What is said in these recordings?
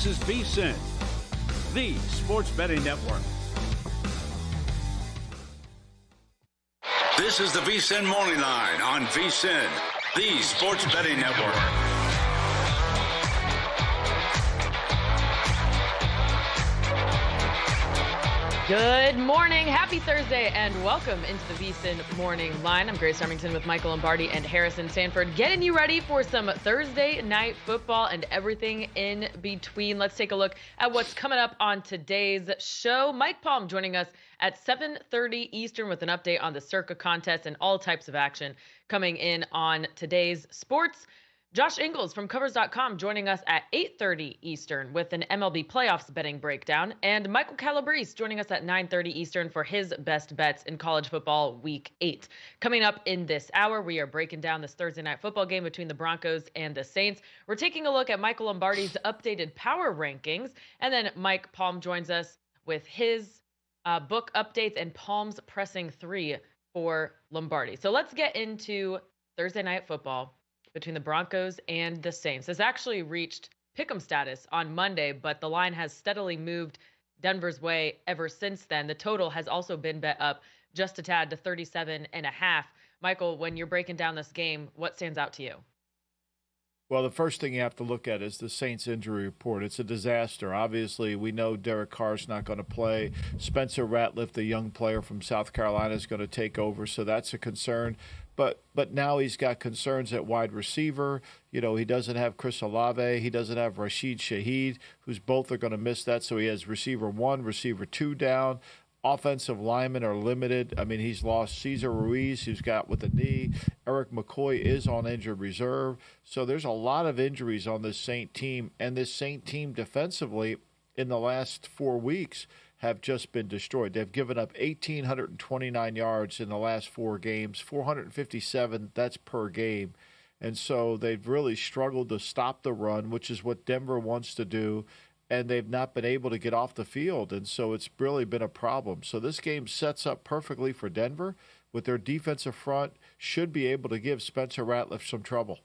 This is VSiN, the sports betting network. This is the VSiN Morning Line on VSiN, the sports betting network. Good morning, happy Thursday, and welcome into the VSiN Morning Line. I'm Grace Armington with Michael Lombardi and Harrison Sanford, getting you ready for some Thursday night football and everything in between. Let's take a look at what's coming up on today's show. Mike Palm joining us at 7:30 Eastern with an update on the Circa contest and all types of action coming in on today's sports. Josh Ingles from Covers.com joining us at 8:30 Eastern with an MLB playoffs betting breakdown. And Michael Calabrese joining us at 9:30 Eastern for his best bets in college football week 8. Coming up in this hour, we are breaking down this Thursday night football game between the Broncos and the Saints. We're taking a look at Michael Lombardi's updated power rankings. And then Mike Palm joins us with his book updates and Palm's pressing 3 for Lombardi. So let's get into Thursday night football between the Broncos and the Saints. This actually reached pick'em status on Monday, but the line has steadily moved Denver's way ever since then. The total has also been bet up just a tad to 37.5. Michael, when you're breaking down this game, what stands out to you? Well, the first thing you have to look at is the Saints injury report. It's a disaster. Obviously, we know Derek Carr's not going to play. Spencer Ratliff, the young player from South Carolina, is going to take over, so that's a concern. But now he's got concerns at wide receiver. You know, he doesn't have Chris Olave. He doesn't have Rashid Shaheed, who's both are going to miss that. So he has receiver 1, receiver 2 down. Offensive linemen are limited. I mean, he's lost Cesar Ruiz, who's got with a knee. Eric McCoy is on injured reserve. So there's a lot of injuries on this Saint team. And this Saint team defensively in the last 4 weeks have just been destroyed. They've given up 1,829 yards in the last 4 games, 457, that's per game. And so they've really struggled to stop the run, which is what Denver wants to do, and they've not been able to get off the field. And so it's really been a problem. So this game sets up perfectly for Denver with their defensive front, should be able to give Spencer Ratliff some trouble.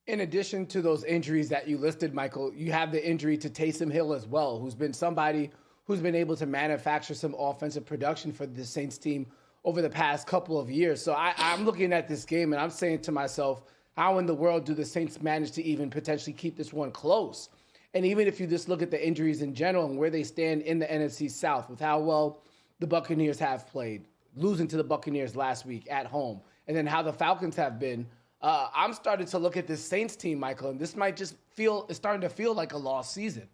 In addition to those injuries that you listed, Michael, you have the injury to Taysom Hill as well, who's been somebody who's been able to manufacture some offensive production for the Saints team over the past couple of years. So I'm looking at this game and I'm saying to myself, how in the world do the Saints manage to even potentially keep this one close? And even if you just look at the injuries in general and where they stand in the NFC South with how well the Buccaneers have played, losing to the Buccaneers last week at home, and then how the Falcons have been, I'm starting to look at this Saints team, Michael, and this might just it's starting to feel like a lost season.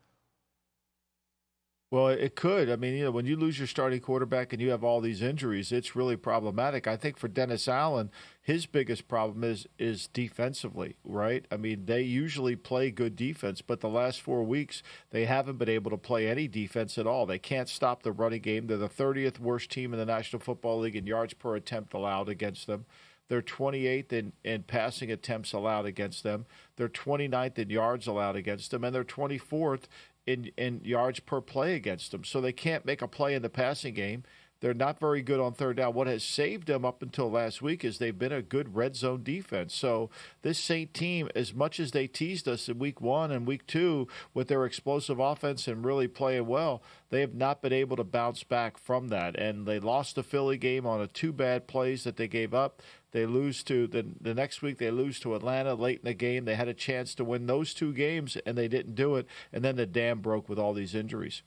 Well, it could. I mean, you know, when you lose your starting quarterback and you have all these injuries, it's really problematic. I think for Dennis Allen, his biggest problem is defensively, right? I mean, they usually play good defense, but the last 4 weeks, they haven't been able to play any defense at all. They can't stop the running game. They're the 30th worst team in the National Football League in yards per attempt allowed against them. They're 28th in passing attempts allowed against them. They're 29th in yards allowed against them, and they're 24th in yards per play against them. So they can't make a play in the passing game. They're not very good on third down. What has saved them up until last week is they've been a good red zone defense. So this Saint team, as much as they teased us in week 1 and week 2 with their explosive offense and really playing well, they have not been able to bounce back from that. And they lost the Philly game on 2 bad plays that they gave up. They lose to the next week. They lose to Atlanta late in the game. They had a chance to win those 2 games, and they didn't do it. And then the dam broke with all these injuries.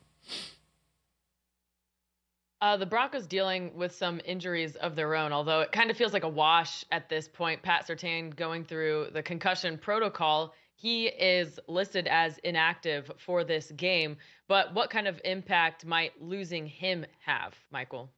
The Broncos dealing with some injuries of their own, although it kind of feels like a wash at this point. Pat Surtain going through the concussion protocol. He is listed as inactive for this game. But what kind of impact might losing him have, Michael?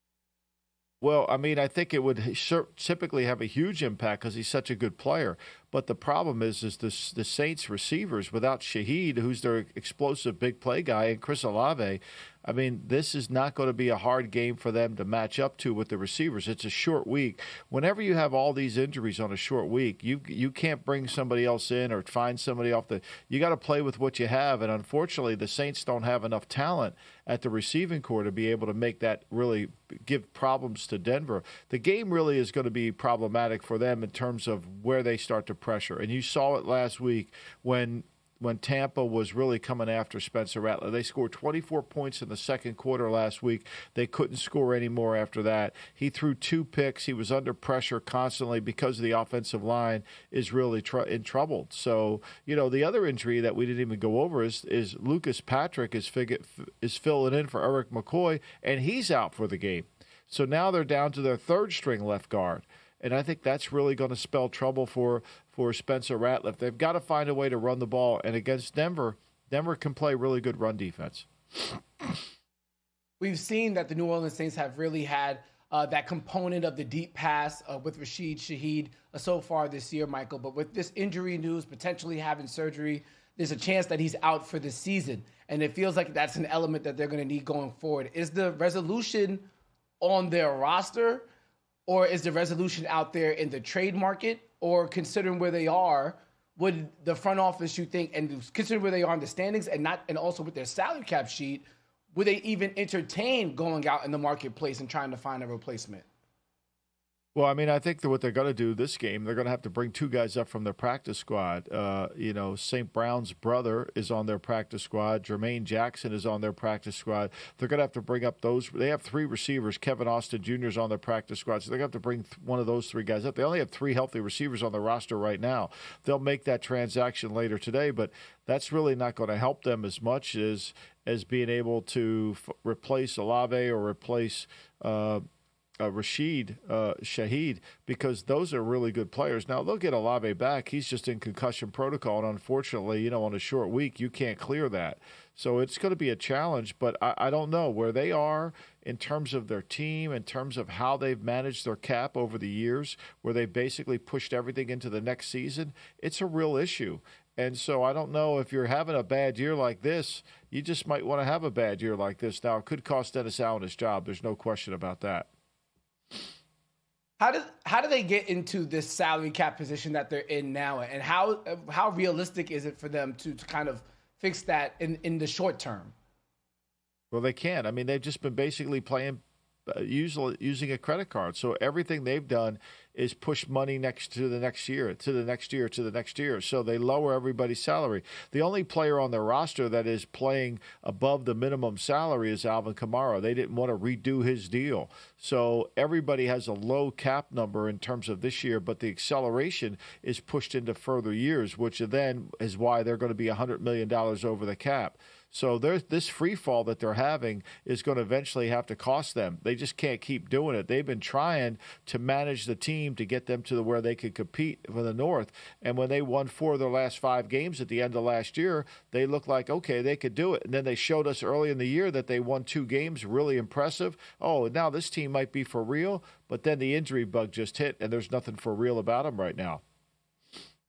Well, I mean, I think it would typically have a huge impact because he's such a good player. But the problem is the Saints receivers without Shaheed, who's their explosive big play guy, and Chris Olave. I mean, this is not going to be a hard game for them to match up to with the receivers. It's a short week. Whenever you have all these injuries on a short week, you can't bring somebody else in or find somebody off the – you got to play with what you have. And unfortunately, the Saints don't have enough talent at the receiving core to be able to make that really give problems to Denver. The game really is going to be problematic for them in terms of where they start to pressure. And you saw it last week when when Tampa was really coming after Spencer Rattler. They scored 24 points in the second quarter last week. They couldn't score any more after that. He threw 2 picks. He was under pressure constantly because the offensive line is really in trouble. So, the other injury that we didn't even go over is Lucas Patrick is filling in for Eric McCoy, and he's out for the game. So now they're down to their third-string left guard. And I think that's really going to spell trouble for Spencer Rattler. They've got to find a way to run the ball. And against Denver can play really good run defense. We've seen that the New Orleans Saints have really had that component of the deep pass with Rashid Shaheed so far this year, Michael. But with this injury news, potentially having surgery, there's a chance that he's out for the season. And it feels like that's an element that they're going to need going forward. Is the resolution on their roster, or is the resolution out there in the trade market? Or considering where they are, would the front office, you think, and considering where they are in the standings and also with their salary cap sheet, would they even entertain going out in the marketplace and trying to find a replacement? Well, I mean, I think that what they're going to do this game, they're going to have to bring 2 guys up from their practice squad. St. Brown's brother is on their practice squad. Jermaine Jackson is on their practice squad. They're going to have to bring up those. They have 3 receivers. Kevin Austin Jr. is on their practice squad, so they're going to have to bring one of those 3 guys up. They only have 3 healthy receivers on the roster right now. They'll make that transaction later today, but that's really not going to help them as much as being able to replace Olave or replace Rashid Shaheed, because those are really good players. Now, they'll get Olave back. He's just in concussion protocol, and unfortunately, on a short week, you can't clear that. So it's going to be a challenge, but I don't know where they are in terms of their team, in terms of how they've managed their cap over the years, where they basically pushed everything into the next season. It's a real issue. And so I don't know, if you're having a bad year like this, you just might want to have a bad year like this. Now, it could cost Dennis Allen his job. There's no question about that. How do they get into this salary cap position that they're in now, and how realistic is it for them to kind of fix that in the short term? Well, they can't. I mean, they've just been basically playing using a credit card. So everything they've done is push money next to the next year, to the next year, to the next year. So they lower everybody's salary. The only player on their roster that is playing above the minimum salary is Alvin Kamara. They didn't want to redo his deal. So everybody has a low cap number in terms of this year, but the acceleration is pushed into further years, which then is why they're going to be $100 million over the cap. So this free fall that they're having is going to eventually have to cost them. They just can't keep doing it. They've been trying to manage the team to get them to where they could compete for the North. And when they won 4 of their last 5 games at the end of last year, they looked like, okay, they could do it. And then they showed us early in the year that they won 2 games, really impressive. Oh, now this team might be for real. But then the injury bug just hit, and there's nothing for real about them right now.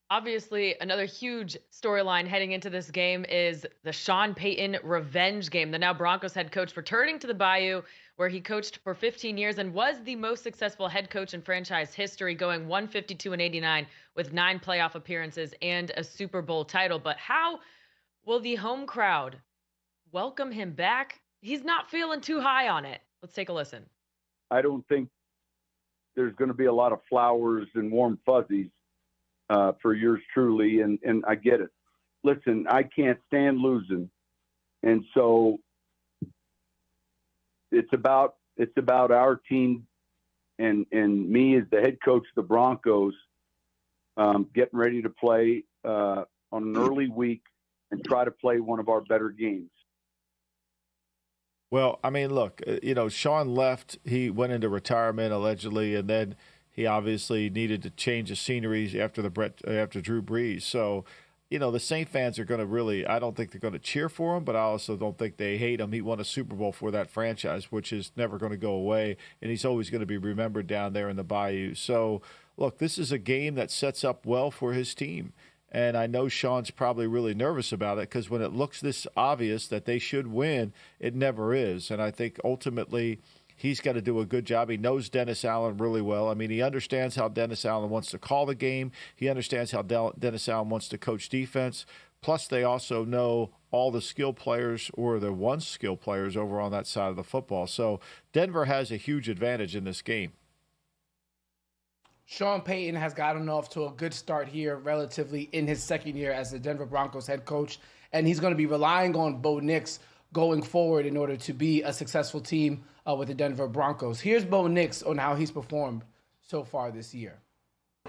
Obviously, another huge storyline heading into this game is the Sean Payton revenge game. The now Broncos head coach returning to the Bayou, where he coached for 15 years and was the most successful head coach in franchise history, going 152-89 with 9 playoff appearances and a Super Bowl title. But how will the home crowd welcome him back? He's not feeling too high on it. Let's take a listen. I don't think there's going to be a lot of flowers and warm fuzzies for yours truly, and I get it. Listen, I can't stand losing, and so it's about our team and me as the head coach of the Broncos getting ready to play on an early week and try to play one of our better games. Well, I mean, look, Sean left. He went into retirement allegedly, and then he obviously needed to change the scenery after Drew Brees. So, the Saint fans are going to really, I don't think they're going to cheer for him, but I also don't think they hate him. He won a Super Bowl for that franchise, which is never going to go away, and he's always going to be remembered down there in the Bayou. So, look, this is a game that sets up well for his team. And I know Sean's probably really nervous about it because when it looks this obvious that they should win, it never is. And I think ultimately he's got to do a good job. He knows Dennis Allen really well. I mean, he understands how Dennis Allen wants to call the game. He understands how Dennis Allen wants to coach defense. Plus, they also know all the skill players or the once skill players over on that side of the football. So Denver has a huge advantage in this game. Sean Payton has gotten off to a good start here relatively in his second year as the Denver Broncos head coach, and he's going to be relying on Bo Nix going forward in order to be a successful team with the Denver Broncos. Here's Bo Nix on how he's performed so far this year.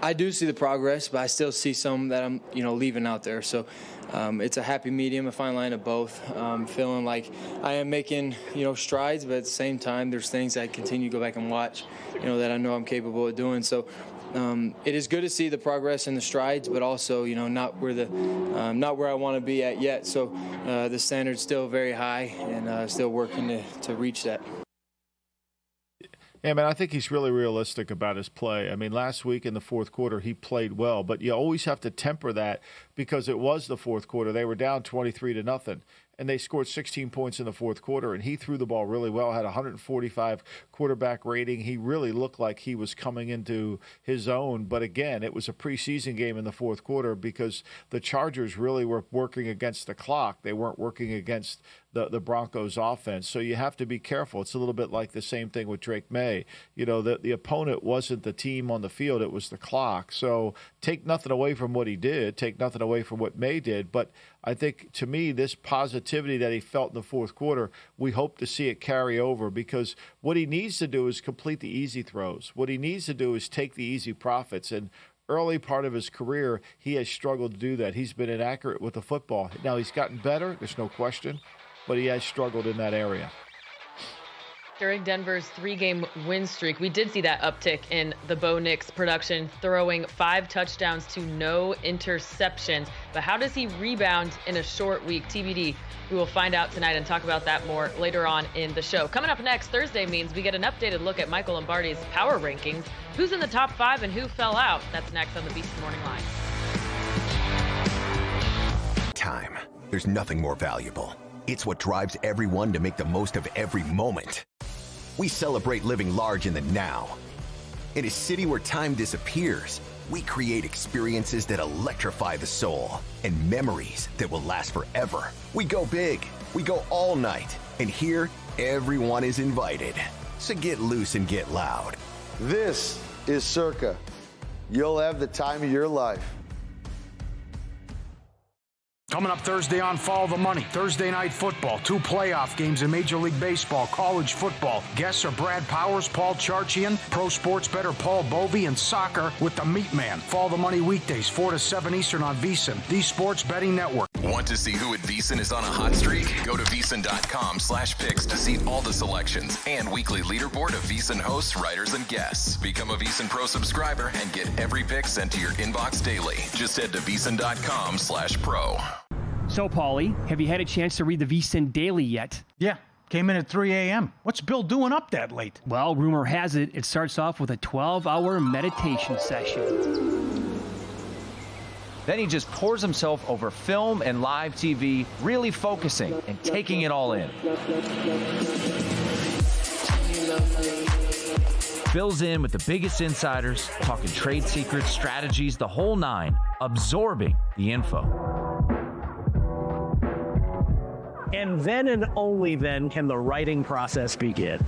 I do see the progress, but I still see some that I'm, leaving out there. So it's a happy medium, a fine line of both. Feeling like I am making, strides, but at the same time, there's things I continue to go back and watch, that I know I'm capable of doing. So it is good to see the progress and the strides, but also, not where I want to be at yet. So the standard's still very high, and still working to reach that. Yeah, man, I think he's really realistic about his play. I mean, last week in the fourth quarter, he played well, but you always have to temper that because it was the fourth quarter. They were down 23-0, and they scored 16 points in the fourth quarter, and he threw the ball really well, had 145 quarterback rating. He really looked like he was coming into his own, but again, it was a preseason game in the fourth quarter because the Chargers really were working against the clock. They weren't working against the Broncos offense. So you have to be careful. It's a little bit like the same thing with Drake May. The opponent wasn't the team on the field, it was the clock. So take nothing away from what he did, take nothing away from what May did, but I think, to me, this positivity that he felt in the fourth quarter, we hope to see it carry over because what he needs to do is complete the easy throws. What he needs to do is take the easy profits. And early part of his career, he has struggled to do that. He's been inaccurate with the football. Now, he's gotten better, there's no question, but he has struggled in that area. During Denver's 3-game win streak, we did see that uptick in the Bo Nix production, throwing 5 touchdowns to no interceptions. But how does he rebound in a short week? TBD. We will find out tonight and talk about that more later on in the show. Coming up next, Thursday means we get an updated look at Michael Lombardi's power rankings. Who's in the top 5 and who fell out? That's next on the VSiN Morning Line. Time. There's nothing more valuable. It's what drives everyone to make the most of every moment. We celebrate living large in the now. In a city where time disappears, we create experiences that electrify the soul and memories that will last forever. We go big, we go all night, and here, everyone is invited. So get loose and get loud. This is Circa. You'll have the time of your life. Coming up Thursday on Follow the Money, Thursday night football, 2 playoff games in Major League Baseball, college football. Guests are Brad Powers, Paul Charchian, pro sports bettor Paul Bovey, and soccer with the Meat Man. Follow the Money weekdays, 4 to 7 Eastern on VSiN, the Sports Betting Network. Want to see who at VSiN is on a hot streak? Go to VSiN.com/picks to see all the selections and weekly leaderboard of VSiN hosts, writers, and guests. Become a VSiN Pro subscriber and get every pick sent to your inbox daily. Just head to VSiN.com/pro. So, Paulie, have you had a chance to read the VSiN Daily yet? Yeah, came in at 3 a.m. What's Bill doing up that late? Well, rumor has it, it starts off with a 12-hour meditation session. Then he just pours himself over film and live TV, really focusing and taking it all in. Bill's in with the biggest insiders, talking trade secrets, strategies, the whole nine, absorbing the info. And then and only then can the writing process begin.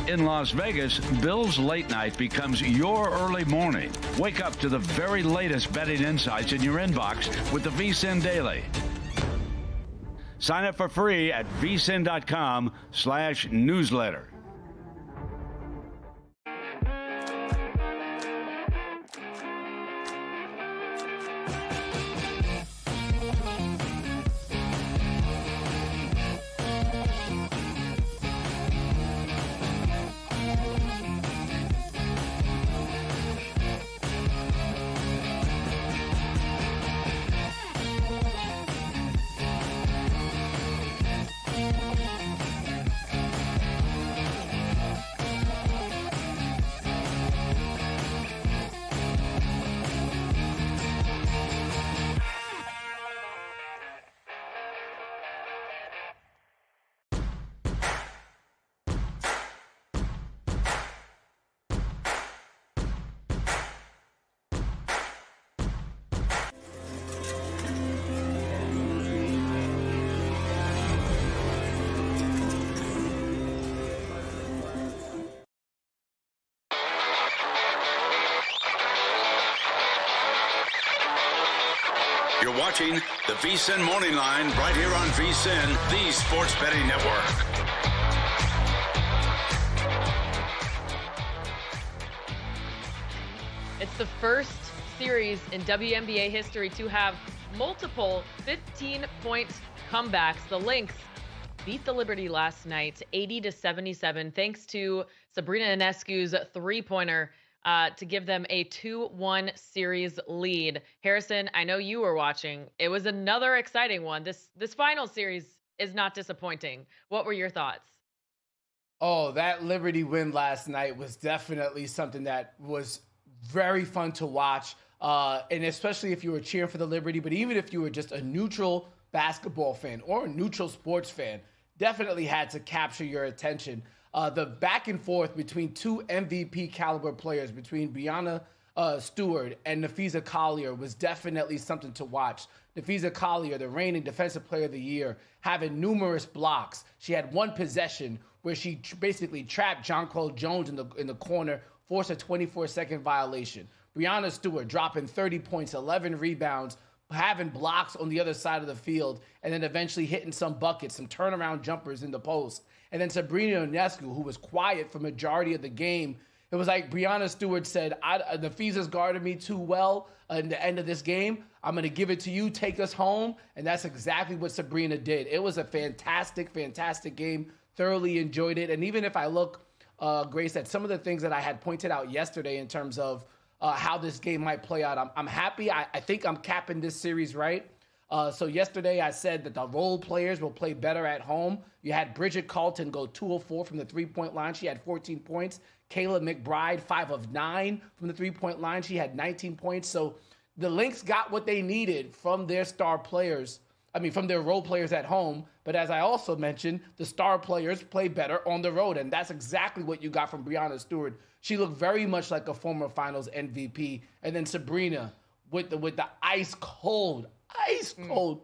In Las Vegas, Bill's late night becomes your early morning. Wake up to the very latest betting insights in your inbox with the VSiN Daily. Sign up for free at vsin.com/newsletter. You're watching the VSiN Morning Line right here on VSiN, the Sports Betting Network. It's the first series in WNBA history to have multiple 15-point comebacks. The Lynx beat the Liberty last night 80-77 thanks to Sabrina Ionescu's three-pointer to give them a 2-1 series lead. Harrison, I know you were watching. It was another exciting one. This final series is not disappointing. What were your thoughts? Oh, that Liberty win last night was definitely something that was very fun to watch. And especially if you were cheering for the Liberty, but even if you were just a neutral basketball fan or a neutral sports fan, definitely had to capture your attention. The back and forth between two MVP caliber players, between Breanna Stewart and Napheesa Collier, was definitely something to watch. Napheesa Collier, the reigning Defensive Player of the Year, having numerous blocks. She had one possession where she basically trapped Jonquel Jones in the corner, forced a 24-second violation. Breanna Stewart dropping 30 points, 11 rebounds, having blocks on the other side of the field, and then eventually hitting some buckets, some turnaround jumpers in the post. And then Sabrina Ionescu, who was quiet for majority of the game. It was like Breanna Stewart said, Napheesa's guarded me too well in the end of this game. I'm going to give it to you. Take us home. And that's exactly what Sabrina did. It was a fantastic, fantastic game. Thoroughly enjoyed it. And even if I look, Grace, at some of the things that I had pointed out yesterday in terms of how this game might play out, I'm happy. I think I'm capping this series right. So yesterday I said that the role players will play better at home. You had Bridget Carlton go 2 of 4 from the three-point line. She had 14 points. Kayla McBride, 5 of 9 from the three-point line. She had 19 points. So the Lynx got what they needed from their star players. From their role players at home. But as I also mentioned, the star players play better on the road. And that's exactly what you got from Breanna Stewart. She looked very much like a former finals MVP. And then Sabrina with the ice cold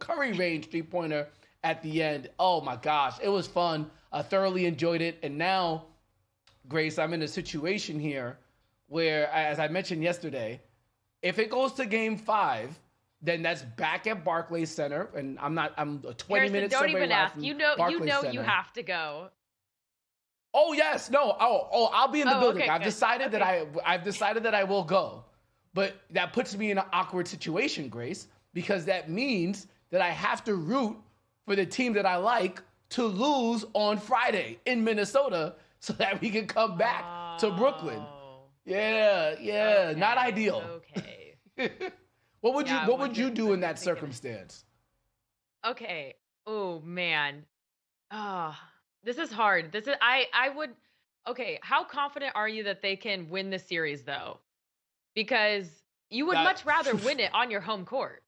Curry range three-pointer at the end. Oh my gosh, it was fun. I thoroughly enjoyed it. And now, Grace, I'm in a situation here where, as I mentioned yesterday, if it goes to game 5, then that's back at Barclays Center, and I'm 20 Harrison, minutes don't away even ask. from You know Center. you have to go. Oh yes, no. I'll be in the building. Okay, I've decided that I will go. But that puts me in an awkward situation, Grace, because that means that I have to root for the team that I like to lose on Friday in Minnesota so that we can come back to Brooklyn. Yeah, okay, not ideal. Okay. What would you do in that circumstance? Okay. Oh man. This is hard. I would. Okay. How confident are you that they can win the series though? Because you would much rather win it on your home court.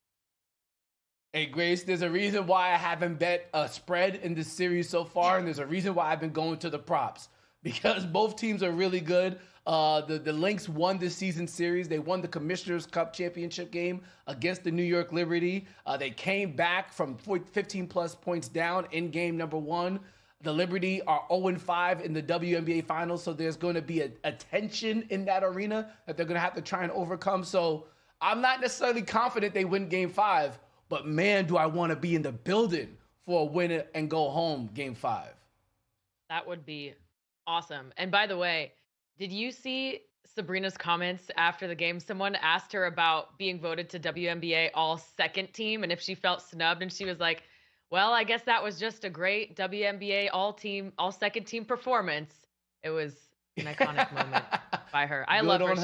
Hey Grace, there's a reason why I haven't bet a spread in this series so far, and there's a reason why I've been going to the props, because both teams are really good. The Lynx won this season series. They won the Commissioner's Cup championship game against the New York Liberty. They came back from 15-plus points down in game number 1. The Liberty are 0-5 in the WNBA Finals, so there's going to be a tension in that arena that they're going to have to try and overcome. So I'm not necessarily confident they win game 5, but man, do I want to be in the building for a win and go home game 5. That would be awesome. And by the way, did you see Sabrina's comments after the game? Someone asked her about being voted to WNBA all-second team and if she felt snubbed, and she was like, well, I guess that was just a great WNBA all-second team performance. It was an iconic moment by her. I love her.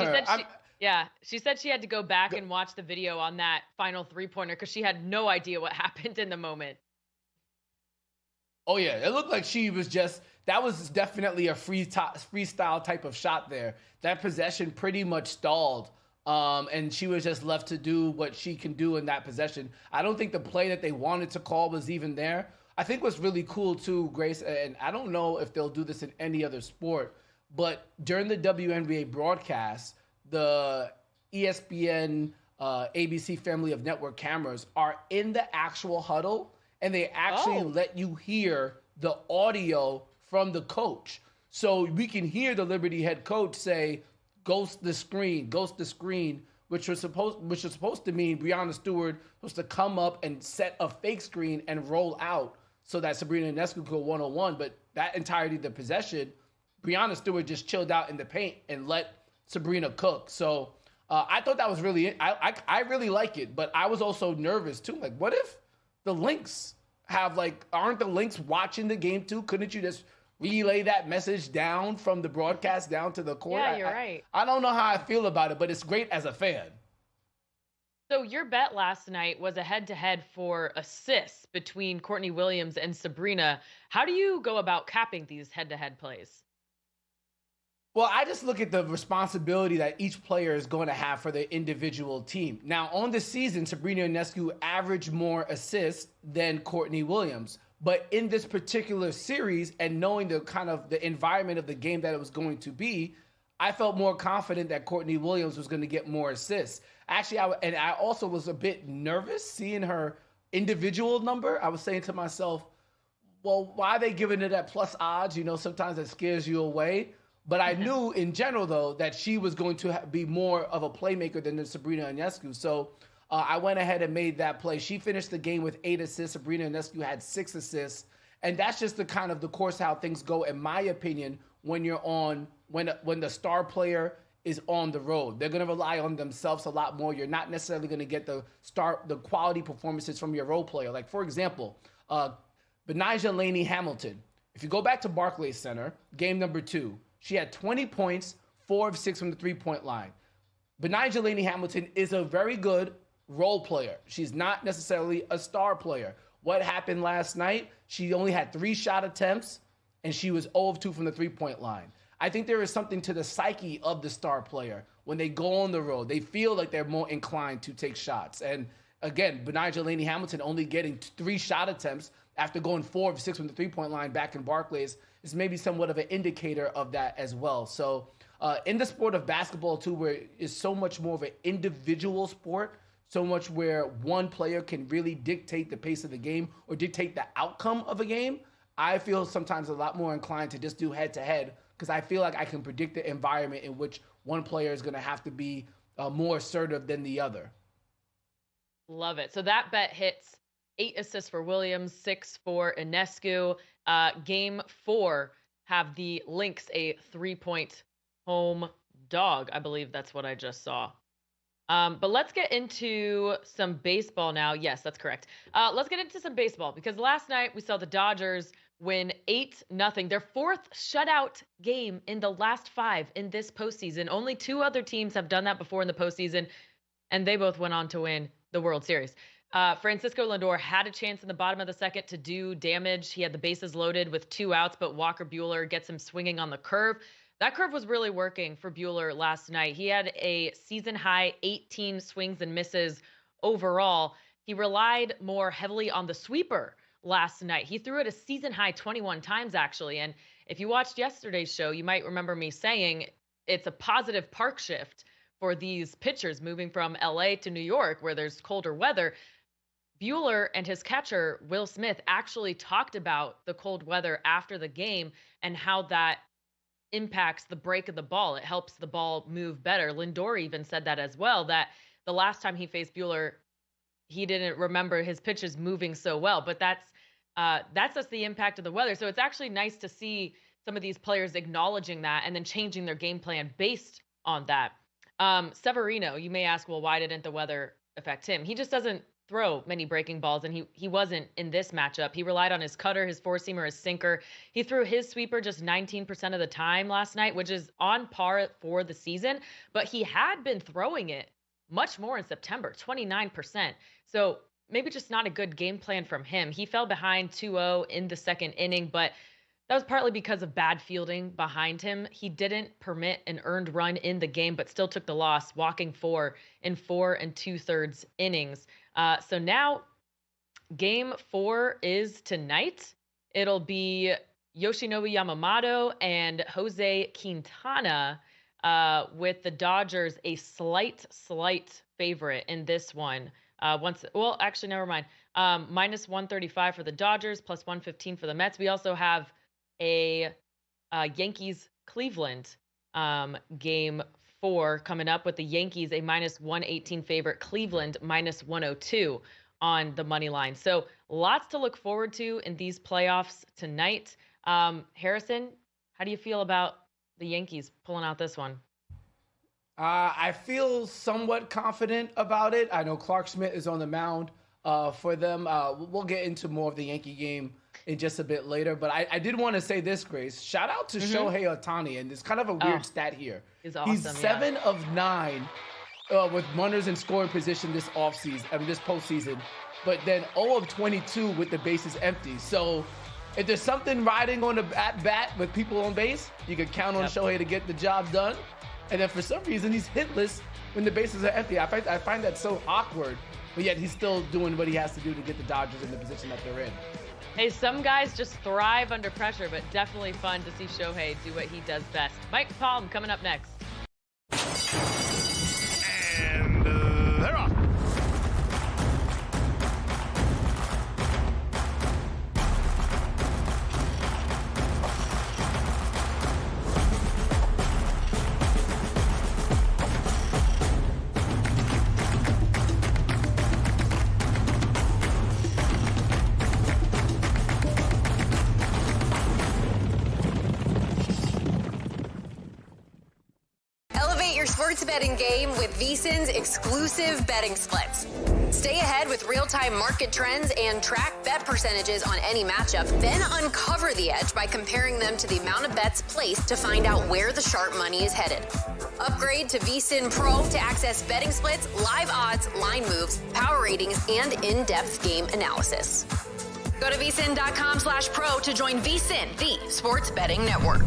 She said she had to go back and watch the video on that final three-pointer because she had no idea what happened in the moment. Oh, yeah. It looked like that was definitely a freestyle type of shot there. That possession pretty much stalled. And she was just left to do what she can do in that possession. I don't think the play that they wanted to call was even there. I think what's really cool too, Grace, and I don't know if they'll do this in any other sport, but during the WNBA broadcast, the ESPN, ABC family of network cameras are in the actual huddle, and they actually let you hear the audio from the coach. So we can hear the Liberty head coach say, ghost the screen which was supposed to mean Breanna Stewart was to come up and set a fake screen and roll out so that Sabrina Ionescu could go one-on-one. But that entirety of the possession, Breanna Stewart just chilled out in the paint and let Sabrina cook. So I thought that was really, I really like it, but I was also nervous too. Like, what if the Lynx aren't the Lynx watching the game too? Couldn't you just relay that message down from the broadcast down to the court? Yeah, you're right. I don't know how I feel about it, but it's great as a fan. So your bet last night was a head-to-head for assists between Courtney Williams and Sabrina. How do you go about capping these head-to-head plays? Well, I just look at the responsibility that each player is going to have for their individual team. Now, on the season, Sabrina Ionescu averaged more assists than Courtney Williams. But in this particular series, and knowing the environment of the game that it was going to be, I felt more confident that Courtney Williams was going to get more assists. Actually, I also was a bit nervous seeing her individual number. I was saying to myself, well, why are they giving it at plus odds? You know, sometimes it scares you away. But I knew in general, though, that she was going to be more of a playmaker than Sabrina Ionescu. So I went ahead and made that play. She finished the game with 8 assists. Sabrina Ionescu had 6 assists. And that's just the course how things go, in my opinion, when the star player is on the road. They're going to rely on themselves a lot more. You're not necessarily going to get the quality performances from your role player. Like, for example, Benijah Laney Hamilton. If you go back to Barclays Center, game number 2, she had 20 points, 4 of 6 from the three-point line. Benijah Laney Hamilton is a very good role player. She's not necessarily a star player. What happened last night? She only had 3 shot attempts, and she was 0 of 2 from the three-point line. I think there is something to the psyche of the star player. When they go on the road, they feel like they're more inclined to take shots. And again, Benijah Laney Hamilton only getting 3 shot attempts after going 4 of 6 from the three-point line back in Barclays is maybe somewhat of an indicator of that as well. So in the sport of basketball, too, where it's so much more of an individual sport, so much where one player can really dictate the pace of the game or dictate the outcome of a game, I feel sometimes a lot more inclined to just do head-to-head because I feel like I can predict the environment in which one player is going to have to be more assertive than the other. Love it. So that bet hits 8 assists for Williams, 6 for Ionescu. Game 4 have the Lynx a 3-point home dog. I believe that's what I just saw. But let's get into some baseball now. Yes, that's correct. Let's get into some baseball because last night we saw the Dodgers win 8-0, their 4th shutout game in the last 5 in this postseason. Only 2 other teams have done that before in the postseason, and they both went on to win the World Series. Francisco Lindor had a chance in the bottom of the second to do damage. He had the bases loaded with 2 outs, but Walker Buehler gets him swinging on the curve. That curve was really working for Buehler last night. He had a season-high 18 swings and misses overall. He relied more heavily on the sweeper last night. He threw it a season-high 21 times, actually. And if you watched yesterday's show, you might remember me saying it's a positive park shift for these pitchers moving from LA to New York, where there's colder weather. Buehler and his catcher, Will Smith, actually talked about the cold weather after the game and how that impacts the break of the ball. It helps the ball move better. Lindor even said that as well, that the last time he faced Buehler, he didn't remember his pitches moving so well. But that's just the impact of the weather. So it's actually nice to see some of these players acknowledging that and then changing their game plan based on that. Severino, you may ask, well, why didn't the weather affect him? He just doesn't throw many breaking balls, and he wasn't in this matchup. He relied on his cutter, his four-seamer, his sinker. He threw his sweeper just 19% of the time last night, which is on par for the season, but he had been throwing it much more in September, 29%. So maybe just not a good game plan from him. He fell behind 2-0 in the second inning, but that was partly because of bad fielding behind him. He didn't permit an earned run in the game, but still took the loss, walking 4 in 4 2/3 innings. So now game 4 is tonight. It'll be Yoshinobu Yamamoto and Jose Quintana, with the Dodgers a slight favorite in this one. Actually, never mind. Minus 135 for the Dodgers, plus 115 for the Mets. We also have a Yankees-Cleveland game 4 coming up with the Yankees a -118 favorite, Cleveland -102 on the money line. So lots to look forward to in these playoffs tonight. Harrison, how do you feel about the Yankees pulling out this one? I feel somewhat confident about it. I know Clark Schmidt is on the mound for them. We'll get into more of the Yankee game in just a bit later. But I did want to say this, Grace. Shout out to Shohei Ohtani. And it's kind of a weird stat here. He's 7 of 9 with runners in scoring position this postseason. But then 0 of 22 with the bases empty. So if there's something riding on the at-bat with people on base, you can count on Shohei to get the job done. And then for some reason, he's hitless when the bases are empty. I find that so awkward, but yet he's still doing what he has to do to get the Dodgers in the position that they're in. Hey, some guys just thrive under pressure, but definitely fun to see Shohei do what he does best. Mike Palm coming up next. And they're off. Sports betting game with VSiN's exclusive betting splits. Stay ahead with real-time market trends and track bet percentages on any matchup, then uncover the edge by comparing them to the amount of bets placed to find out where the sharp money is headed. Upgrade to VSiN Pro to access betting splits, live odds, line moves, power ratings, and in-depth game analysis. Go to VSiN.com/pro to join VSiN, the sports betting network.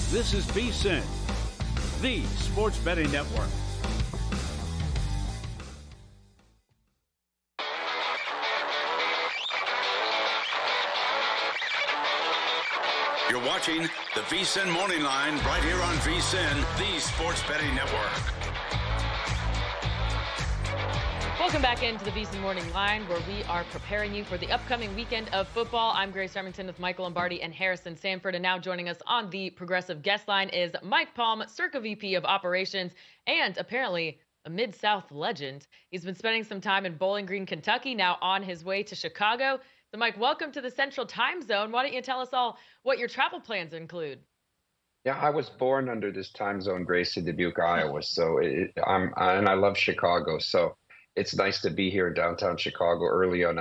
This is VSiN, the sports betting network. You're watching the VSiN Morning Line right here on VSiN, the Sports Betting Network. Welcome back into the VSiN Morning Line, where we are preparing you for the upcoming weekend of football. I'm Grace Remington with Michael Lombardi and Harrison Sanford, and now joining us on the Progressive guest line is Mike Palm, Circa VP of Operations, and apparently a Mid-South legend. He's been spending some time in Bowling Green, Kentucky, now on his way to Chicago. So, Mike, welcome to the Central Time Zone. Why don't you tell us all what your travel plans include? Yeah, I was born under this time zone, Grace, in Dubuque, Iowa. So I love Chicago. So it's nice to be here in downtown Chicago early on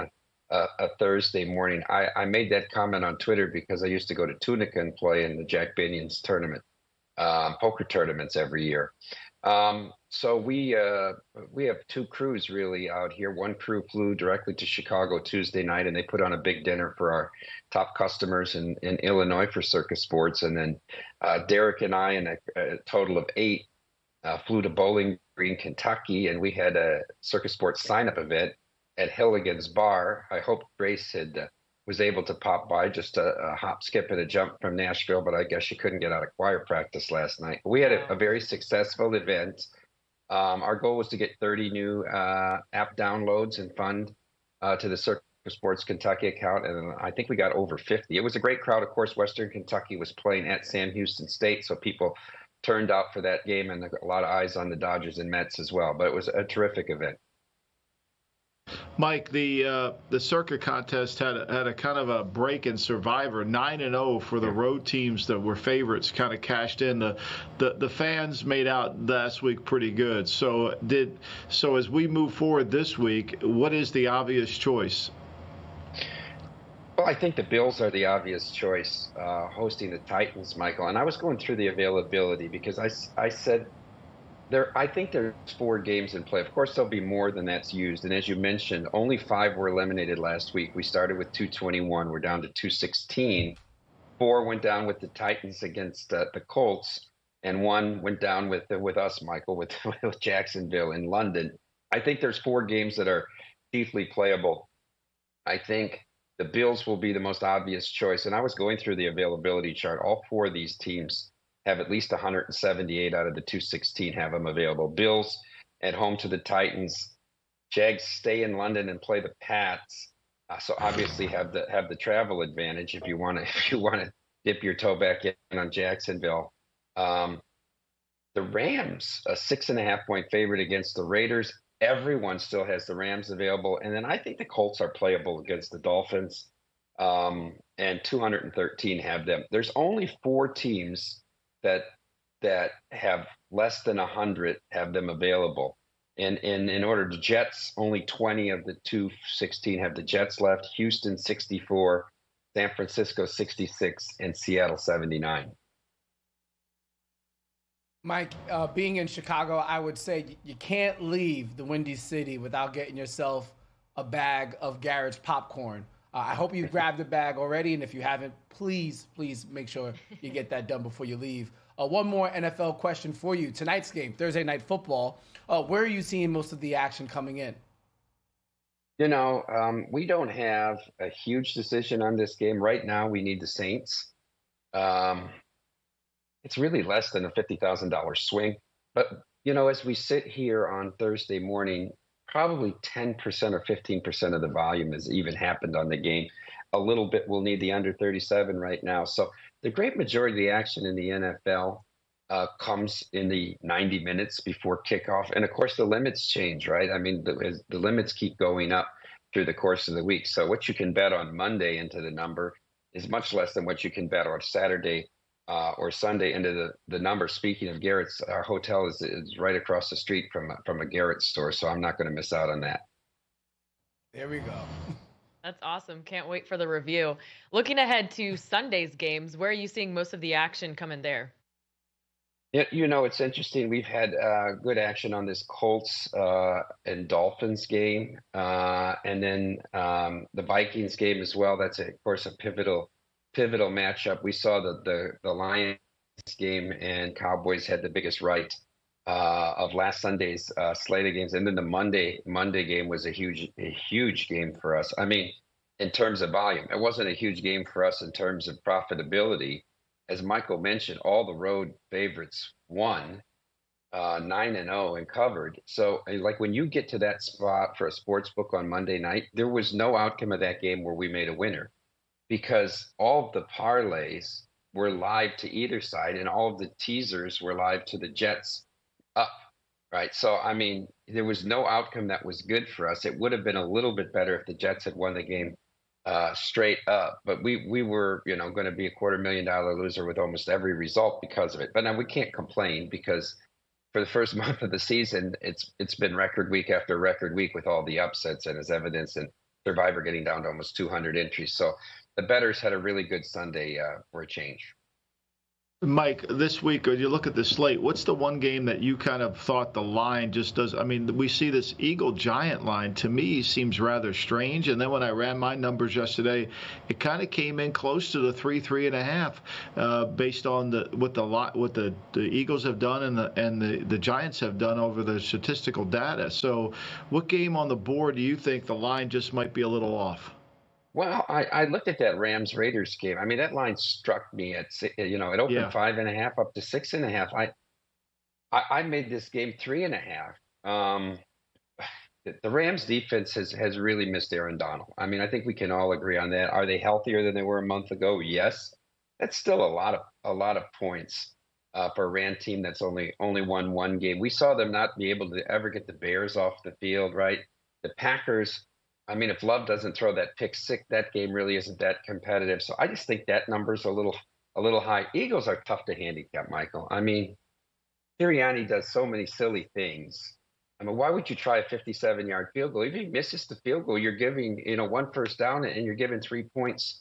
a Thursday morning. I made that comment on Twitter because I used to go to Tunica and play in the Jack Binion's tournament, poker tournaments every year. So we have two crews really out here. One crew flew directly to Chicago Tuesday night, and they put on a big dinner for our top customers in Illinois for Circa Sports. And then Derek and I, and a total of 8, flew to Bowling Green, Kentucky, and we had a Circa Sports sign-up event at Hilligan's Bar. I hope Grace was able to pop by, just a hop, skip, and a jump from Nashville, but I guess she couldn't get out of choir practice last night. We had a very successful event. Our goal was to get 30 new app downloads and fund to the Circa Sports Kentucky account, and I think we got over 50. It was a great crowd. Of course, Western Kentucky was playing at Sam Houston State, so people turned out for that game, and a lot of eyes on the Dodgers and Mets as well. But it was a terrific event. Mike, the Circa contest had a kind of a break in Survivor. 9-0 for the road teams that were favorites kind of cashed in. The fans made out last week pretty good. So as we move forward this week, what is the obvious choice? Well, I think the Bills are the obvious choice, hosting the Titans, Michael. And I was going through the availability because I said, I think there's 4 games in play. Of course, there'll be more than that's used. And as you mentioned, only 5 were eliminated last week. We started with 221. We're down to 216. 4 went down with the Titans against the Colts, and 1 went down with us, Michael, with Jacksonville in London. I think there's 4 games that are chiefly playable. I think the Bills will be the most obvious choice. And I was going through the availability chart. All 4 of these teams have at least 178 out of the 216 have them available. Bills at home to the Titans. Jags stay in London and play the Pats. So obviously have the travel advantage if you want to dip your toe back in on Jacksonville. The Rams, a 6.5-point favorite against the Raiders. Everyone still has the Rams available, and then I think the Colts are playable against the Dolphins. And 213 have them. There's only 4 teams that have less than 100 have them available. And in order to Jets, only 20 of the 216 have the Jets left. Houston 64, San Francisco 66, and Seattle 79. Mike, being in Chicago, I would say you can't leave the Windy City without getting yourself a bag of Garrett's popcorn. I hope you grabbed the bag already, and if you haven't, please make sure you get that done before you leave. One more NFL question for you. Tonight's game, Thursday Night Football, where are you seeing most of the action coming in? You know, we don't have a huge decision on this game. Right now, we need the Saints. It's really less than a $50,000 swing. But, you know, as we sit here on Thursday morning, probably 10% or 15% of the volume has even happened on the game. A little bit will need the under 37 right now. So the great majority of the action in the NFL comes in the 90 minutes before kickoff. And, of course, the limits change, right? I mean, the limits keep going up through the course of the week. So what you can bet on Monday into the number is much less than what you can bet on Saturday or Sunday into the number. Speaking of Garrett's, our hotel is right across the street from a Garrett's store, so I'm not going to miss out on that. There we go. That's awesome. Can't wait for the review. Looking ahead to Sunday's games, where are you seeing most of the action coming there? Yeah, you know, it's interesting. We've had good action on this Colts and Dolphins game, and then the Vikings game as well. That's, of course, a pivotal matchup. We saw the Lions game and Cowboys had the biggest right of last Sunday's slate of games, and then the Monday game was a huge game for us. I mean, in terms of volume. It wasn't a huge game for us in terms of profitability. As Michael mentioned, all the road favorites won 9-0 and covered. So like when you get to that spot for a sports book on Monday night, there was no outcome of that game where we made a winner because all of the parlays were live to either side and all of the teasers were live to the Jets up, right? So, I mean, there was no outcome that was good for us. It would have been a little bit better if the Jets had won the game straight up, but we were, going to be a $250,000 loser with almost every result because of it. But now we can't complain because for the first month of the season, it's been record week after record week with all the upsets and as evidence and Survivor getting down to almost 200 entries. So the bettors had a really good Sunday for a change. Mike, this week, when you look at the slate, what's the one game that you kind of thought the line just does? I mean, we see this Eagle-Giant line, to me, seems rather strange. And then when I ran my numbers yesterday, it kind of came in close to the 3.5, based on what the Eagles have done and the Giants have done over the statistical data. So what game on the board do you think the line just might be a little off? Well, I looked at that Rams-Raiders game. I mean, that line struck me at, it opened 5.5 up to 6.5. I made this game 3.5. The Rams defense has really missed Aaron Donald. I mean, I think we can all agree on that. Are they healthier than they were a month ago? Yes. That's still a lot of points for a Ram team that's only won one game. We saw them not be able to ever get the Bears off the field, right? The Packers. I mean, if Love doesn't throw that pick six, that game really isn't that competitive. So I just think that number's a little high. Eagles are tough to handicap, Michael. I mean, Sirianni does so many silly things. I mean, why would you try a 57-yard field goal? If he misses the field goal, you're giving, one first down and you're giving 3 points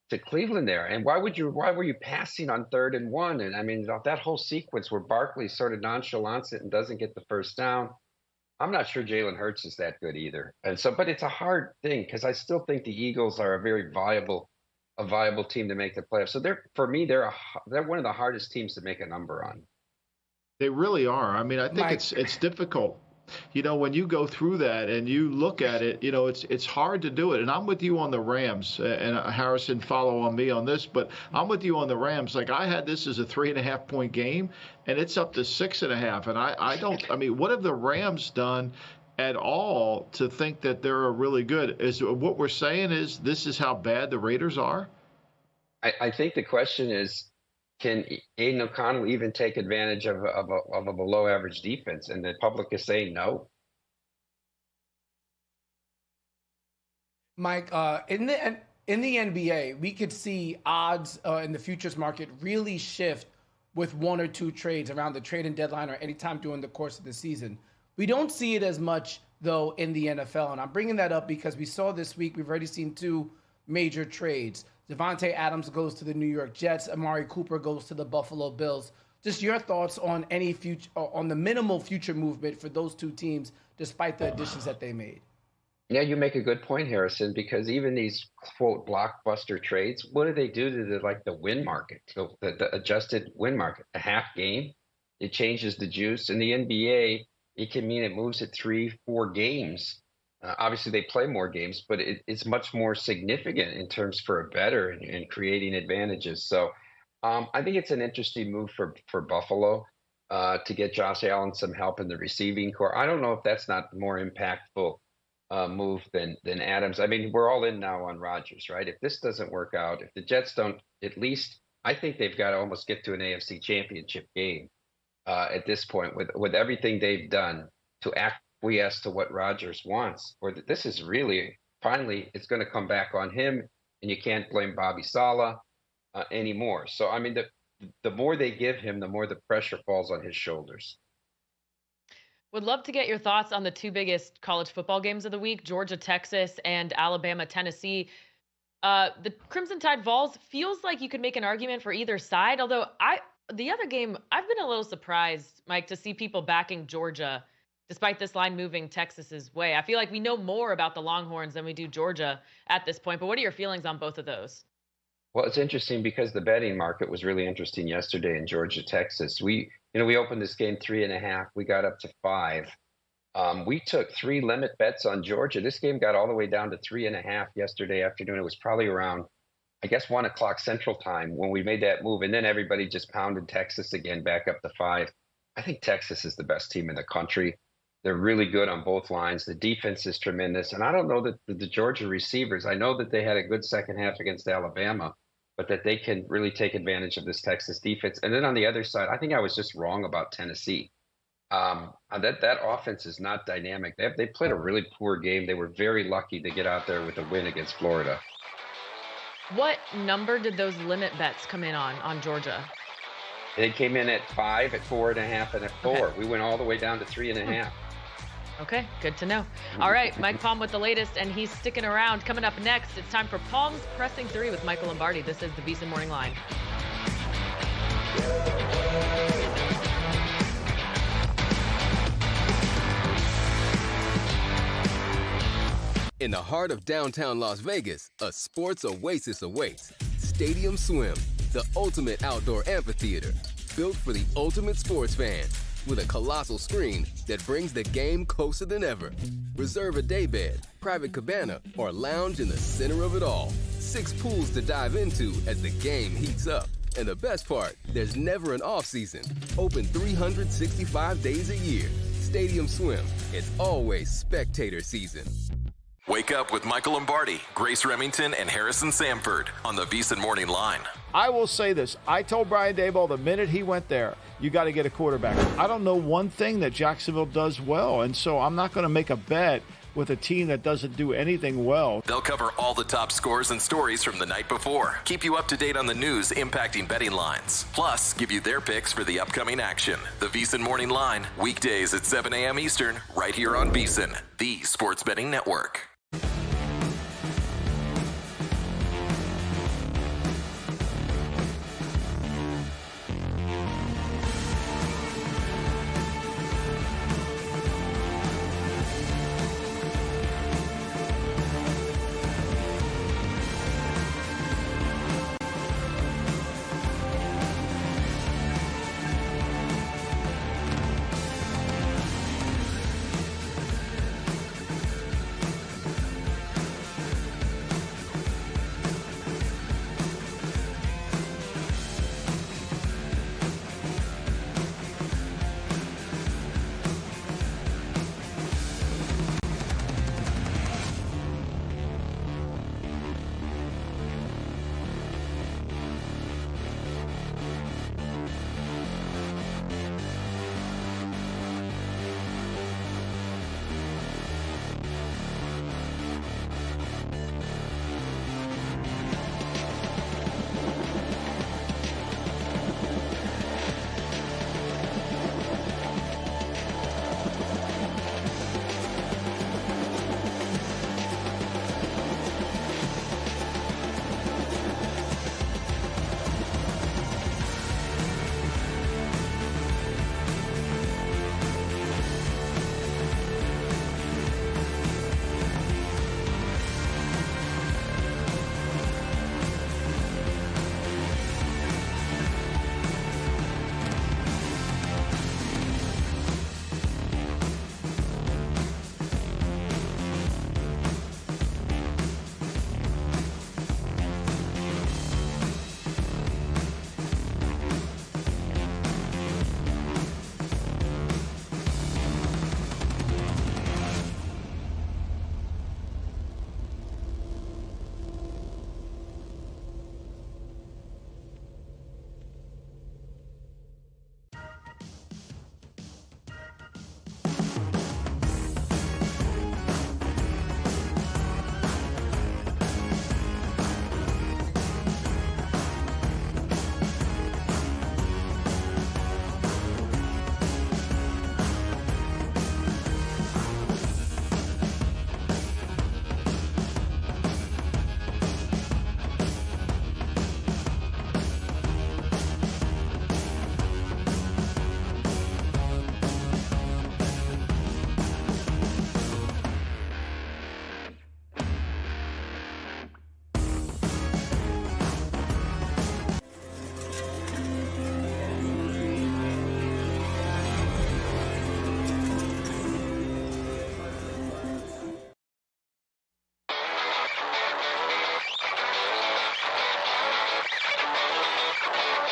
to Cleveland there. And why were you passing on 3rd and 1? And I mean, that whole sequence where Barkley sort of nonchalants it and doesn't get the first down. I'm not sure Jalen Hurts is that good either. And so, but it's a hard thing because I still think the Eagles are a very viable team to make the playoffs. So they're one of the hardest teams to make a number on. They really are. I mean, I think it's difficult. When you go through that and you look at it, it's hard to do it. And I'm with you on the Rams, and Harrison, follow on me on this, but I'm with you on the Rams. Like, I had this as a 3.5 point game, and it's up to 6.5. And what have the Rams done at all to think that they're really good? Is what we're saying is this is how bad the Raiders are? I think the question is, can Aiden O'Connell even take advantage of a below average defense? And the public is saying no. Mike, in the NBA, we could see odds in the futures market really shift with one or two trades around the trading deadline or anytime during the course of the season. We don't see it as much, though, in the NFL. And I'm bringing that up because we saw this week, we've already seen two major trades. Devontae Adams goes to the New York Jets. Amari Cooper goes to the Buffalo Bills. Just your thoughts on any future, on the minimal future movement for those two teams, despite the additions that they made. Yeah, you make a good point, Harrison, because even these quote blockbuster trades, what do they do to the win market, the adjusted win market? A half game, it changes the juice. In the NBA, it can mean it moves it 3-4 games. Obviously, they play more games, but it's much more significant in terms for a bettor and creating advantages. So I think it's an interesting move for Buffalo to get Josh Allen some help in the receiving core. I don't know if that's not more impactful move than Adams. I mean, we're all in now on Rodgers, right? If this doesn't work out, if the Jets don't, at least I think they've got to almost get to an AFC championship game at this point with everything they've done to acquiesce to what Rodgers wants. Or this is really, finally, it's going to come back on him, and you can't blame Bobby Saleh anymore. So, I mean, the more they give him, the more the pressure falls on his shoulders. Would love to get your thoughts on the two biggest college football games of the week, Georgia, Texas, and Alabama, Tennessee. The Crimson Tide Vols feels like you could make an argument for either side, although the other game, I've been a little surprised, Mike, to see people backing Georgia despite this line moving Texas's way. I feel like we know more about the Longhorns than we do Georgia at this point, but what are your feelings on both of those? Well, it's interesting because the betting market was really interesting yesterday in Georgia, Texas. We opened this game 3.5. We got up to 5. We took 3 limit bets on Georgia. This game got all the way down to 3.5 yesterday afternoon. It was probably around, I guess, 1 o'clock Central Time when we made that move. And then everybody just pounded Texas again back up to 5. I think Texas is the best team in the country. They're really good on both lines. The defense is tremendous. And I don't know that the Georgia receivers, I know that they had a good second half against Alabama, but that they can really take advantage of this Texas defense. And then on the other side, I think I was just wrong about Tennessee. That offense is not dynamic. They played a really poor game. They were very lucky to get out there with a win against Florida. What number did those limit bets come in on Georgia? They came in at 5, at 4.5, and at 4. Okay. We went all the way down to 3.5. Okay, good to know. All right, Mike Palm with the latest, and he's sticking around. Coming up next, it's time for Palm's Pressing 3 with Michael Lombardi. This is the VSiN Morning Line. In the heart of downtown Las Vegas, a sports oasis awaits. Stadium Swim, the ultimate outdoor amphitheater, built for the ultimate sports fan, with a colossal screen that brings the game closer than ever. Reserve a daybed, private cabana, or lounge in the center of it all. 6 pools to dive into as the game heats up. And the best part, there's never an off-season. Open 365 days a year. Stadium Swim, it's always spectator season. Wake up with Michael Lombardi, Grace Remington, and Harrison Samford on the VSiN Morning Line. I will say this. I told Brian Daboll the minute he went there, you got to get a quarterback. I don't know one thing that Jacksonville does well, and so I'm not going to make a bet with a team that doesn't do anything well. They'll cover all the top scores and stories from the night before, keep you up to date on the news impacting betting lines, plus give you their picks for the upcoming action. The VSiN Morning Line, weekdays at 7 a.m. Eastern, right here on VSiN, the sports betting network.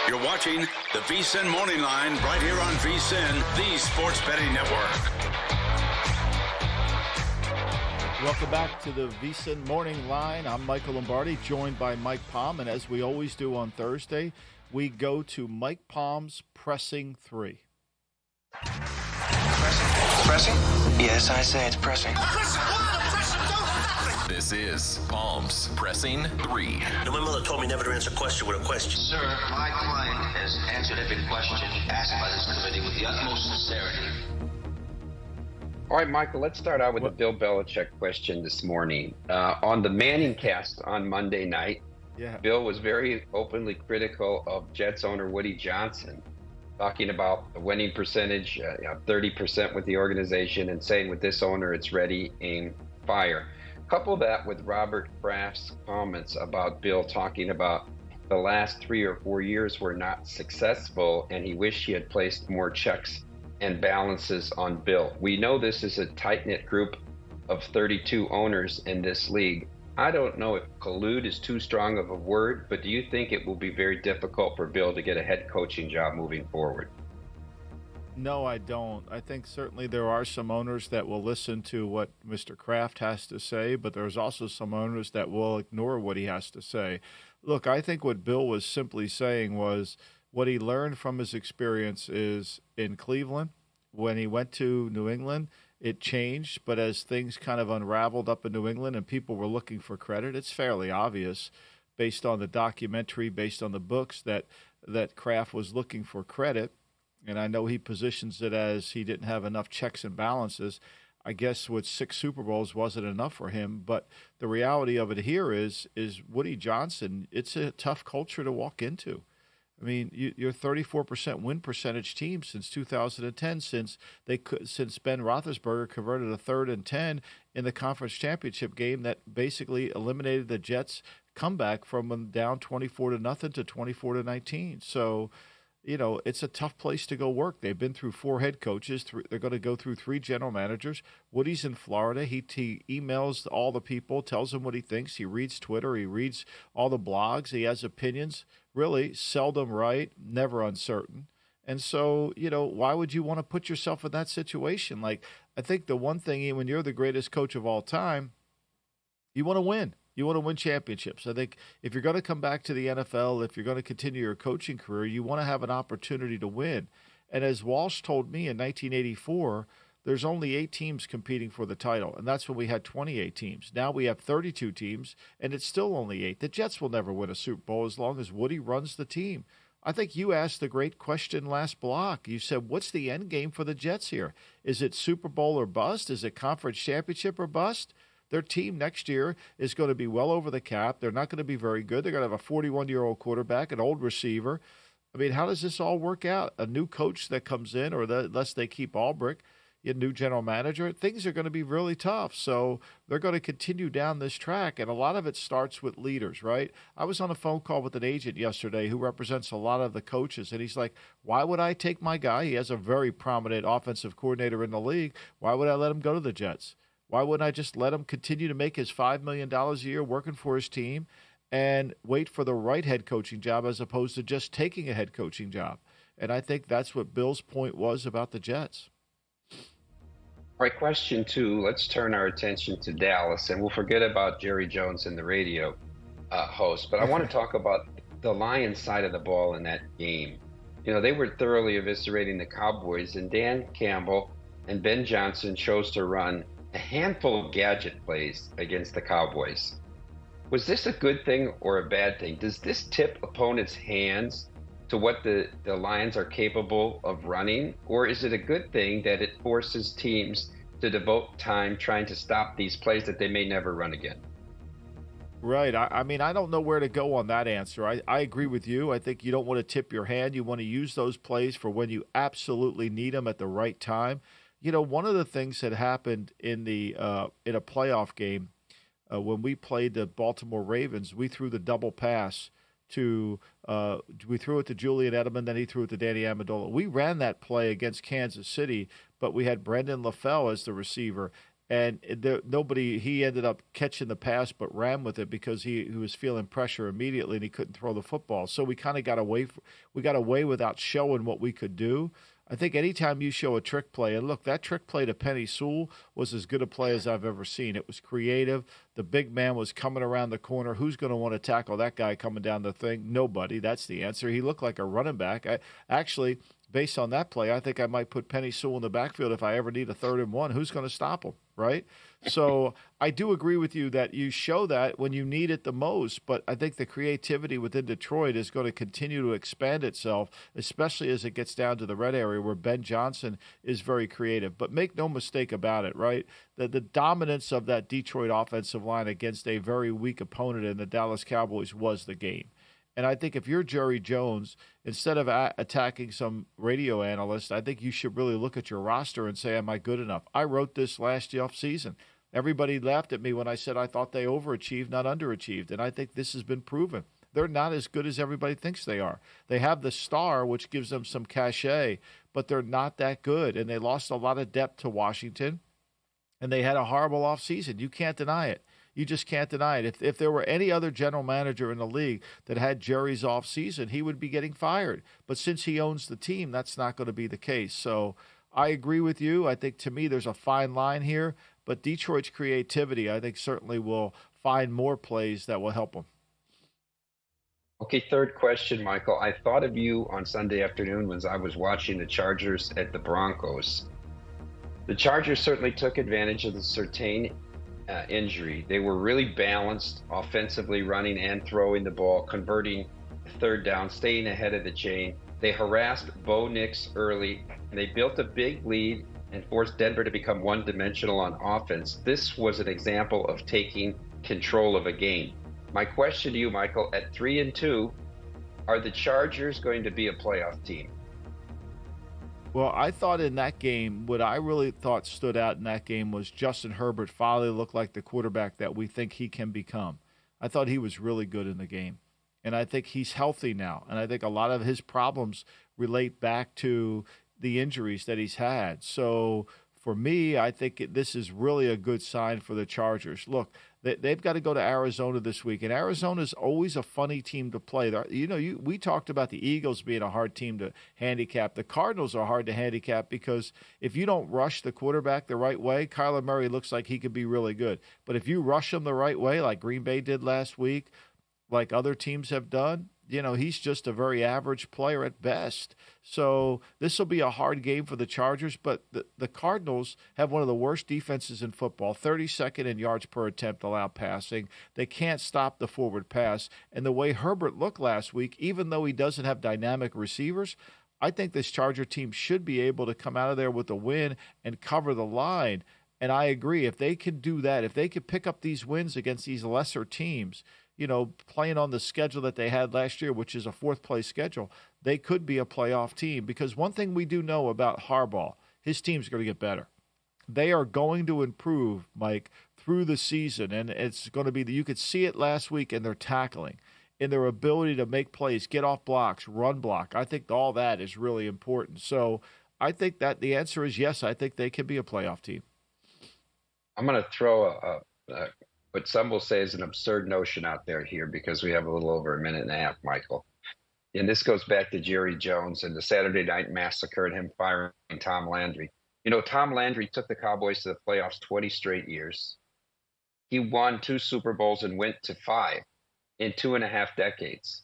You're watching the VSiN Morning Line right here on VSiN, the Sports Betting Network. Welcome back to the VSiN Morning Line. I'm Michael Lombardi, joined by Mike Palm. And as we always do on Thursday, we go to Mike Palm's Pressing 3. Pressing? Yes, I say it's pressing. This is Palms Pressing 3. My mother told me never to answer a question with a question. Sir, my client has answered every question asked by this committee with the utmost sincerity. All right, Michael, let's start out with the Bill Belichick question this morning. On the Manning cast on Monday night, Bill was very openly critical of Jets owner Woody Johnson, talking about the winning percentage, 30% with the organization, and saying with this owner, it's ready, aim, fire. Couple that with Robert Kraft's comments about Bill talking about the last 3 or 4 years were not successful, and he wished he had placed more checks and balances on Bill. We know this is a tight-knit group of 32 owners in this league. I don't know if collude is too strong of a word, but do you think it will be very difficult for Bill to get a head coaching job moving forward? No, I don't. I think certainly there are some owners that will listen to what Mr. Kraft has to say, but there's also some owners that will ignore what he has to say. Look, I think what Bill was simply saying was what he learned from his experience is in Cleveland. When he went to New England, it changed, but as things kind of unraveled up in New England and people were looking for credit, it's fairly obvious based on the documentary, based on the books, that Kraft was looking for credit. And I know he positions it as he didn't have enough checks and balances. I guess with 6 Super Bowls wasn't enough for him. But the reality of it here is Woody Johnson, it's a tough culture to walk into. I mean, you're 34% win percentage team since 2010, since Ben Roethlisberger converted a 3rd and 10 in the conference championship game that basically eliminated the Jets' comeback from them down 24-0 to 24-19. So, it's a tough place to go work. They've been through 4 head coaches. They're going to go through 3 general managers. Woody's in Florida. He emails all the people, tells them what he thinks. He reads Twitter. He reads all the blogs. He has opinions. Really, seldom right, never uncertain. And so, why would you want to put yourself in that situation? Like, I think the one thing, when you're the greatest coach of all time, you want to win. You want to win championships. I think if you're going to come back to the NFL, if you're going to continue your coaching career, you want to have an opportunity to win. And as Walsh told me in 1984, there's only 8 teams competing for the title, and that's when we had 28 teams. Now we have 32 teams, and it's still only 8. The Jets will never win a Super Bowl as long as Woody runs the team. I think you asked the great question last block. You said, what's the end game for the Jets here? Is it Super Bowl or bust? Is it conference championship or bust? Their team next year is going to be well over the cap. They're not going to be very good. They're going to have a 41-year-old quarterback, an old receiver. I mean, how does this all work out? A new coach that comes in, or unless they keep Albrick, a new general manager, things are going to be really tough. So they're going to continue down this track, and a lot of it starts with leaders, right? I was on a phone call with an agent yesterday who represents a lot of the coaches, and he's like, why would I take my guy? He has a very prominent offensive coordinator in the league. Why would I let him go to the Jets? Why wouldn't I just let him continue to make his $5 million a year working for his team and wait for the right head coaching job as opposed to just taking a head coaching job? And I think that's what Bill's point was about the Jets. All right, question 2. Let's turn our attention to Dallas, and we'll forget about Jerry Jones and the radio host. But I want to talk about the Lions side of the ball in that game. They were thoroughly eviscerating the Cowboys, and Dan Campbell and Ben Johnson chose to run a handful of gadget plays against the Cowboys. Was this a good thing or a bad thing? Does this tip opponents' hands to what the Lions are capable of running? Or is it a good thing that it forces teams to devote time trying to stop these plays that they may never run again? Right. I mean, I don't know where to go on that answer. I agree with you. I think you don't want to tip your hand. You want to use those plays for when you absolutely need them at the right time. One of the things that happened in a playoff game when we played the Baltimore Ravens, we threw the double pass we threw it to Julian Edelman, then he threw it to Danny Amendola. We ran that play against Kansas City, but we had Brendan LaFell as the receiver. And he ended up catching the pass but ran with it because he was feeling pressure immediately and he couldn't throw the football. So we kind of got away without showing what we could do. I think anytime you show a trick play, and look, that trick play to Penny Sewell was as good a play as I've ever seen. It was creative. The big man was coming around the corner. Who's going to want to tackle that guy coming down the thing? Nobody. That's the answer. He looked like a running back. Actually, based on that play, I think I might put Penny Sewell in the backfield if I ever need a 3rd and 1. Who's going to stop him, right? So I do agree with you that you show that when you need it the most, but I think the creativity within Detroit is going to continue to expand itself, especially as it gets down to the red area where Ben Johnson is very creative. But make no mistake about it, right? The dominance of that Detroit offensive line against a very weak opponent in the Dallas Cowboys was the game. And I think if you're Jerry Jones, instead of attacking some radio analyst, I think you should really look at your roster and say, am I good enough? I wrote this last offseason. Everybody laughed at me when I said I thought they overachieved, not underachieved. And I think this has been proven. They're not as good as everybody thinks they are. They have the star, which gives them some cachet, but they're not that good. And they lost a lot of depth to Washington, and they had a horrible offseason. You can't deny it. You just can't deny it. If there were any other general manager in the league that had Jerry's offseason, he would be getting fired. But since he owns the team, that's not going to be the case. So I agree with you. I think, to me, there's a fine line here. But Detroit's creativity, I think, certainly will find more plays that will help them. Okay, third question, Michael. I thought of you on Sunday afternoon when I was watching the Chargers at the Broncos. The Chargers certainly took advantage of the Surtain injury. They were really balanced offensively, running and throwing the ball, converting 3rd down, staying ahead of the chain. They harassed Bo Nix early, and they built a big lead and forced Denver to become one-dimensional on offense. This was an example of taking control of a game. My question to you, Michael, at 3-2, are the Chargers going to be a playoff team? Well, I thought in that game, what I really thought stood out in that game was Justin Herbert finally looked like the quarterback that we think he can become. I thought he was really good in the game. And I think he's healthy now. And I think a lot of his problems relate back to the injuries that he's had. So for me, I think this is really a good sign for the Chargers. Look, they've got to go to Arizona this week, and Arizona's always a funny team to play. We talked about the Eagles being a hard team to handicap. The Cardinals are hard to handicap because if you don't rush the quarterback the right way, Kyler Murray looks like he could be really good. But if you rush him the right way, like Green Bay did last week, like other teams have done, he's just a very average player at best. So this will be a hard game for the Chargers, but the Cardinals have one of the worst defenses in football, 32nd in yards per attempt allowed passing. They can't stop the forward pass. And the way Herbert looked last week, even though he doesn't have dynamic receivers, I think this Charger team should be able to come out of there with a win and cover the line. And I agree, if they can do that, if they could pick up these wins against these lesser teams, playing on the schedule that they had last year, which is a 4th-place schedule, they could be a playoff team. Because one thing we do know about Harbaugh, his team's going to get better. They are going to improve, Mike, through the season. And it's going to be, you could see it last week in their tackling, in their ability to make plays, get off blocks, run block. I think all that is really important. So I think that the answer is yes, I think they can be a playoff team. I'm going to throw what some will say is an absurd notion out there here because we have a little over a minute and a half, Michael. And this goes back to Jerry Jones and the Saturday Night Massacre and him firing Tom Landry. Tom Landry took the Cowboys to the playoffs 20 straight years. He won 2 Super Bowls and went to 5 in 2.5 decades.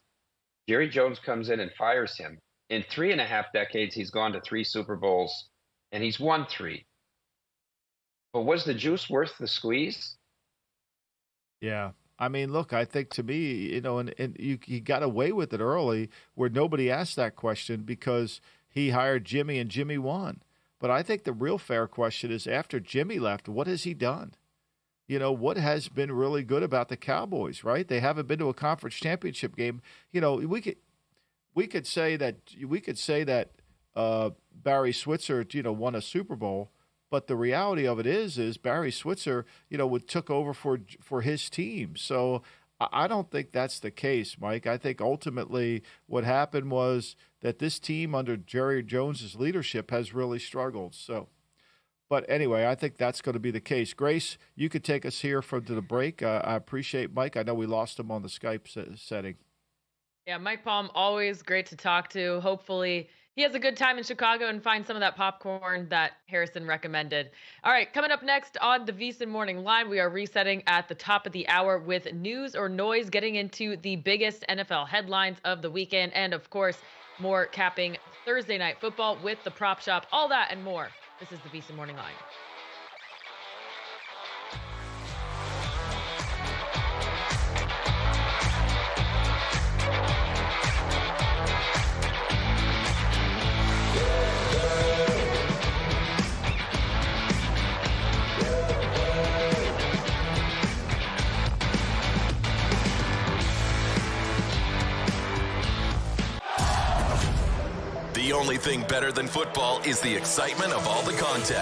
Jerry Jones comes in and fires him. In 3.5 decades, he's gone to 3 Super Bowls and he's won 3. But was the juice worth the squeeze? Yeah. I mean, look, I think to me, and he got away with it early where nobody asked that question because he hired Jimmy and Jimmy won. But I think the real fair question is after Jimmy left, what has he done? What has been really good about the Cowboys, right? They haven't been to a conference championship game. We could say that Barry Switzer, won a Super Bowl. But the reality of it is Barry Switzer, took over for his team. So I don't think that's the case, Mike. I think ultimately what happened was that this team under Jerry Jones's leadership has really struggled. So But anyway, I think that's going to be the case. Grace, you could take us here to the break. I appreciate Mike. I know we lost him on the Skype setting. Yeah, Mike Palm, always great to talk to. Hopefully he has a good time in Chicago and finds some of that popcorn that Harrison recommended. All right, coming up next on the VSiN Morning Line, we are resetting at the top of the hour with news or noise, getting into the biggest NFL headlines of the weekend. And, of course, more capping Thursday Night Football with the Prop Shop. All that and more. This is the VSiN Morning Line. The only thing better than football is the excitement of all the contests.